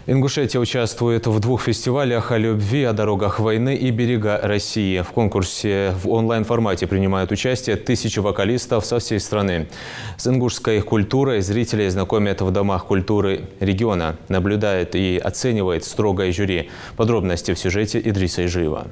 Ингушетия участвует в двух фестивалях о любви, о дорогах войны и берега России. В конкурсе в онлайн-формате принимают участие 1000 вокалистов со всей страны. С ингушской культурой зрителей знакомят в домах культуры региона. Наблюдает и оценивает строгое жюри. Подробности в сюжете Идриса Ижиева.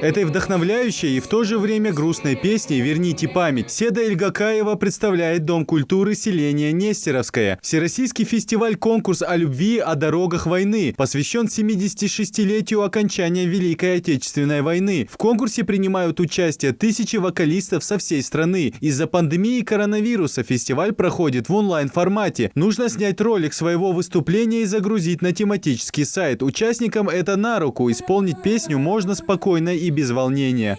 Этой вдохновляющей и в то же время грустной песней «Верните память» Седа Ильгакаева представляет Дом культуры селения Нестеровское. Всероссийский фестиваль-конкурс о любви, о дорогах войны посвящен 76-летию окончания Великой Отечественной войны. В конкурсе принимают участие 1000 вокалистов со всей страны. Из-за пандемии коронавируса фестиваль проходит в онлайн-формате. Нужно снять ролик своего выступления и загрузить на тематический сайт. Участникам это на руку. Исполнить песню можно спокойно и без волнения.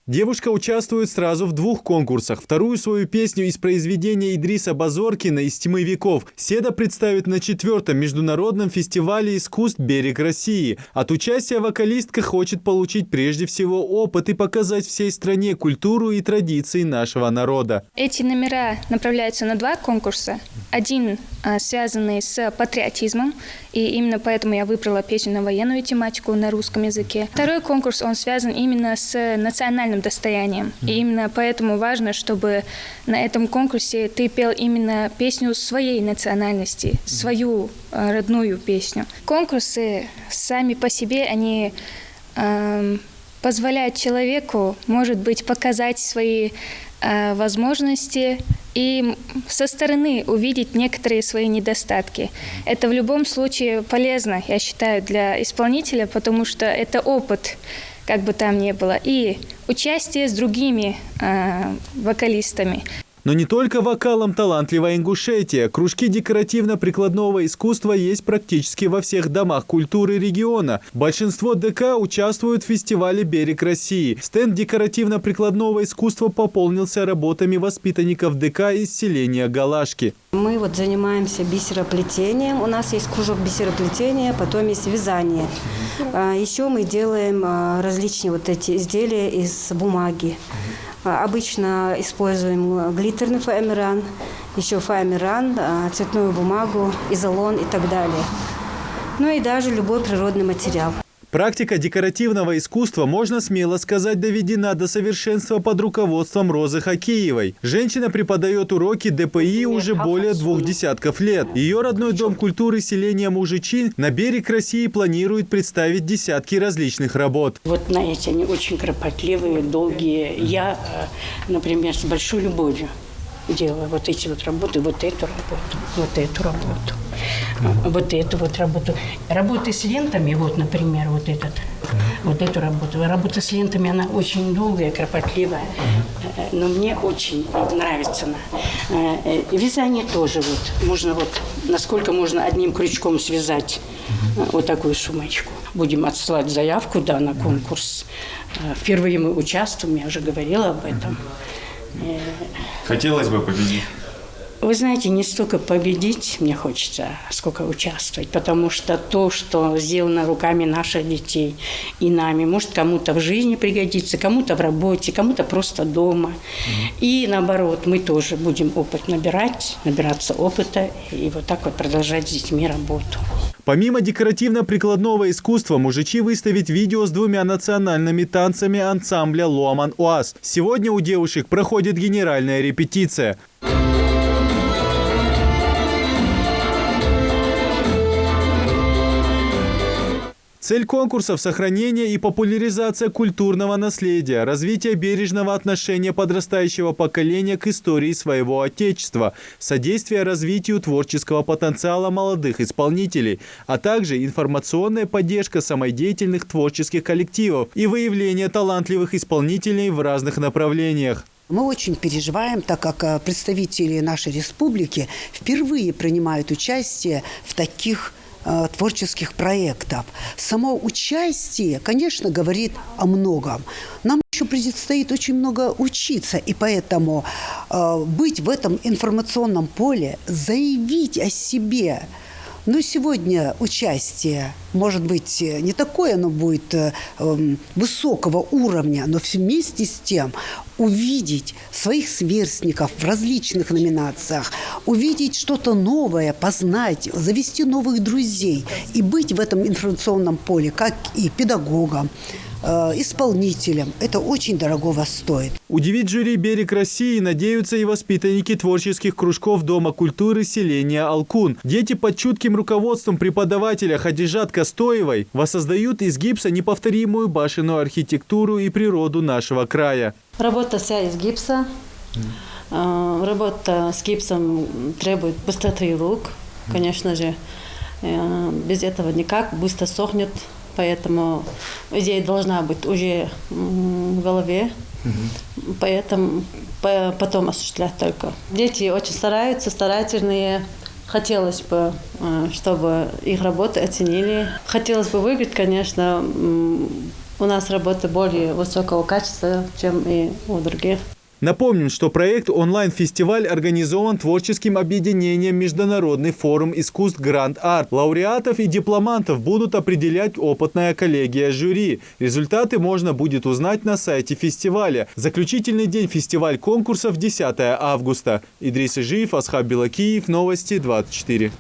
Девушка участвует сразу в двух конкурсах. Вторую свою песню из произведения Идриса Базоркина «Из тьмы веков» Седа представит на 4-м международном фестивале искусств «Берег России». От участия вокалистка хочет получить прежде всего опыт и показать всей стране культуру и традиции нашего народа. Эти номера направляются на 2 конкурса. Один связанный с патриотизмом, и именно поэтому я выбрала песню на военную тематику на русском языке. Второй конкурс, он связан именно с национальным достоянием. И именно поэтому важно, чтобы на этом конкурсе ты пел именно песню своей национальности, свою родную песню. Конкурсы сами по себе, они позволяют человеку, может быть, показать свои возможности и со стороны увидеть некоторые свои недостатки. Это в любом случае полезно, я считаю, для исполнителя, потому что это опыт, как бы там ни было, и участие с другими вокалистами. Но не только вокалом талантливая Ингушетия. Кружки декоративно-прикладного искусства есть практически во всех домах культуры региона. Большинство ДК участвуют в фестивале «Берег России». Стенд декоративно-прикладного искусства пополнился работами воспитанников ДК из селения Галашки. Мы занимаемся бисероплетением. У нас есть кружок бисероплетения, потом есть вязание. Еще мы делаем различные эти изделия из бумаги. Обычно используем глиттерный фоамиран, еще фоамиран, цветную бумагу, изолон и так далее. Ну и даже любой природный материал. Практика декоративного искусства, можно смело сказать, доведена до совершенства под руководством Розы Хакиевой. Женщина преподает уроки ДПИ уже более 2 десятков лет. Ее родной дом культуры селения Мужичин на «Берег России» планирует представить десятки различных работ. Вот знаете, они очень кропотливые, долгие. Я, например, с большой любовью делаю вот эти вот работы, вот эту работу, вот эту работу. Вот эту вот работу. Работа с лентами, вот, например, вот эту работу. Работа с лентами, она очень долгая, кропотливая, но мне очень нравится она. Вязание тоже вот. Можно вот, насколько можно одним крючком связать вот такую сумочку. Будем отсылать заявку, да, на конкурс. Впервые мы участвуем, я уже говорила об этом. Хотелось бы победить? Вы знаете, не столько победить мне хочется, сколько участвовать, потому что то, что сделано руками наших детей и нами, может кому-то в жизни пригодиться, кому-то в работе, кому-то просто дома. И наоборот, мы тоже будем опыт набираться опыта и вот так вот продолжать с детьми работу. Помимо декоративно-прикладного искусства, мужичи выставить видео с 2 национальными танцами ансамбля «Ломан УАЗ». Сегодня у девушек проходит генеральная репетиция. Цель конкурсов – сохранение и популяризация культурного наследия, развитие бережного отношения подрастающего поколения к истории своего Отечества, содействие развитию творческого потенциала молодых исполнителей, а также информационная поддержка самодеятельных творческих коллективов и выявление талантливых исполнителей в разных направлениях. Мы очень переживаем, так как представители нашей республики впервые принимают участие в таких творческих проектов. Само участие, конечно, говорит о многом. Нам еще предстоит очень много учиться. И поэтому быть в этом информационном поле, заявить о себе. Но сегодня участие, может быть, не такое оно будет высокого уровня, но вместе с тем увидеть своих сверстников в различных номинациях, увидеть что-то новое, познать, завести новых друзей и быть в этом информационном поле, как и педагогом, исполнителям. Это очень дорогого стоит. Удивить жюри «Берег России» надеются и воспитанники творческих кружков Дома культуры селения Алкун. Дети под чутким руководством преподавателя Хадижат Костоевой воссоздают из гипса неповторимую башенную архитектуру и природу нашего края. Работа вся из гипса. Работа с гипсом требует быстроты рук, конечно же. Без этого никак, быстро сохнет. Поэтому идея должна быть уже в голове, поэтому потом осуществлять только. Дети очень стараются, старательные. Хотелось бы, чтобы их работы оценили. Хотелось бы выиграть, конечно, у нас работы более высокого качества, чем и у других. Напомним, что проект онлайн-фестиваль организован творческим объединением «Международный форум искусств Гранд Арт». Лауреатов и дипломантов будут определять опытная коллегия жюри. Результаты можно будет узнать на сайте фестиваля. Заключительный день фестиваль-конкурсов 10 августа. Идрис Ижиев, Асхаб Белакиев, Новости 24.